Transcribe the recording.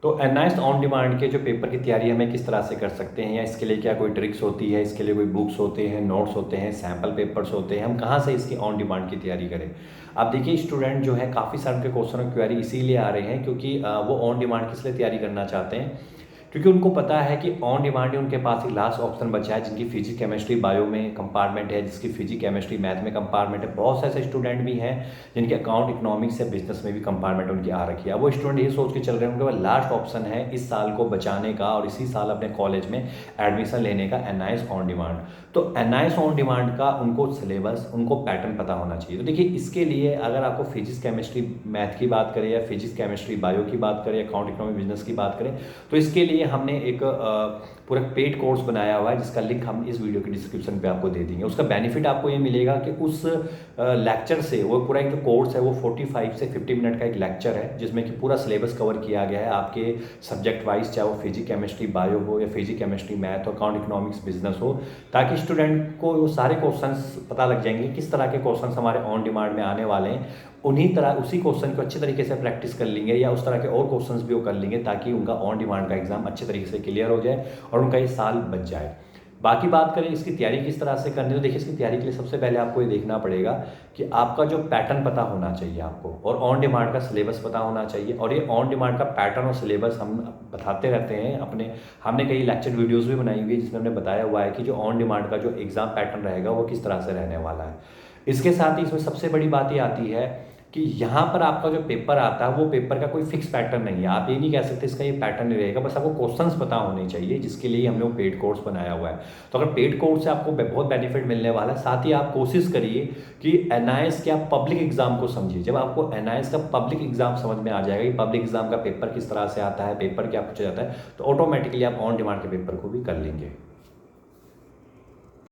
तो NIS on demand के जो पेपर की तैयारी हमें किस तरह से कर सकते हैं, या इसके लिए क्या कोई ट्रिक्स होती है, इसके लिए कोई बुक्स होते हैं, नोट्स होते हैं, सैम्पल पेपर्स होते हैं, हम कहाँ से इसकी ऑन डिमांड की तैयारी करें। आप देखिए स्टूडेंट जो है काफ़ी सारे के क्वेश्चन और क्वेरी इसीलिए आ रहे हैं क्योंकि वो ऑन डिमांड किस लिए तैयारी करना चाहते हैं, क्योंकि उनको पता है कि ऑन डिमांड ही उनके पास एक लास्ट ऑप्शन बचा है, जिनकी फिजिक्स केमिस्ट्री बायो में कंपार्टमेंट है, जिसकी फिजिक्स केमिस्ट्री मैथ में कंपार्टमेंट है। बहुत से ऐसे स्टूडेंट भी हैं जिनके अकाउंट इकोनॉमिक्स या बिजनेस में भी कंपार्टमेंट उनकी आ रखी है। वो स्टूडेंट ये सोच के चल रहे हैं उनके पास लास्ट ऑप्शन है इस साल को बचाने का और इसी साल अपने कॉलेज में एडमिशन लेने का, एनआईएस ऑन डिमांड। तो एनआईएस ऑन डिमांड का उनको सिलेबस, उनको पैटर्न पता होना चाहिए। तो देखिए इसके लिए अगर आपको फिजिक्स केमिस्ट्री मैथ की बात करें, या फिजिक्स केमिस्ट्री बायो की बात करें, अकाउंट इकोनॉमिक बिजनेस की बात करें, तो इसके लिए हमने एक पूरा पेड कोर्स बनाया हुआ है, जिसका लिंक हम इस वीडियो के डिस्क्रिप्शन पे आपको दे देंगे। उसका बेनिफिट आपको ये मिलेगा कि उस लेक्चर से, वो पूरा एक जो कोर्स है वो 45 से 50 मिनट का एक लेक्चर है, जिसमें कि पूरा सिलेबस कवर किया गया है आपके सब्जेक्ट वाइज, चाहे वो फिजिक्स केमिस्ट्री बायो हो या फिजिक्स केमिस्ट्री मैथ हो, अकाउंट इकोनॉमिक्स बिजनेस हो, ताकि स्टूडेंट को वो सारे क्वेश्चन पता लग जाएंगे किस तरह के क्वेश्चन हमारे ऑन डिमांड में आने वाले हैं। उन्हीं तरह उसी क्वेश्चन को अच्छे तरीके से प्रैक्टिस कर लेंगे, या उस तरह के और क्वेश्चंस भी वो कर लेंगे, ताकि उनका ऑन डिमांड का एग्जाम अच्छे तरीके से क्लियर हो जाए और उनका ये साल बच जाए। बाकी बात करें इसकी तैयारी किस तरह से करनी है, तो देखिए इसकी तैयारी के लिए सबसे पहले आपको ये देखना पड़ेगा कि आपका जो पैटर्न पता होना चाहिए आपको, और ऑन डिमांड का सिलेबस पता होना चाहिए। और ये ऑन डिमांड का पैटर्न और सिलेबस हम बताते रहते हैं अपने, हमने कई लेक्चर वीडियोस भी बनाई हुई है जिसमें हमने बताया हुआ है कि जो ऑन डिमांड का जो एग्ज़ाम पैटर्न रहेगा वो किस तरह से रहने वाला है। इसके साथ ही इसमें सबसे बड़ी बात ये आती है कि यहाँ पर आपका जो पेपर आता है वो पेपर का कोई फिक्स पैटर्न नहीं है। आप ये नहीं कह सकते इसका ये पैटर्न नहीं रहेगा, बस आपको क्वेश्चंस पता होने चाहिए, जिसके लिए हमने वो पेड कोर्स बनाया हुआ है। तो अगर पेड कोर्स से आपको बहुत बेनिफिट मिलने वाला है, साथ ही आप कोशिश करिए कि एनआईएस के आप पब्लिक एग्जाम को समझिए। जब आपको एनआईएस का पब्लिक एग्जाम समझ में आ जाएगा कि पब्लिक एग्जाम का पेपर किस तरह से आता है, पेपर क्या पूछा जाता है, तो ऑटोमेटिकली आप ऑन डिमांड के पेपर को भी कर लेंगे।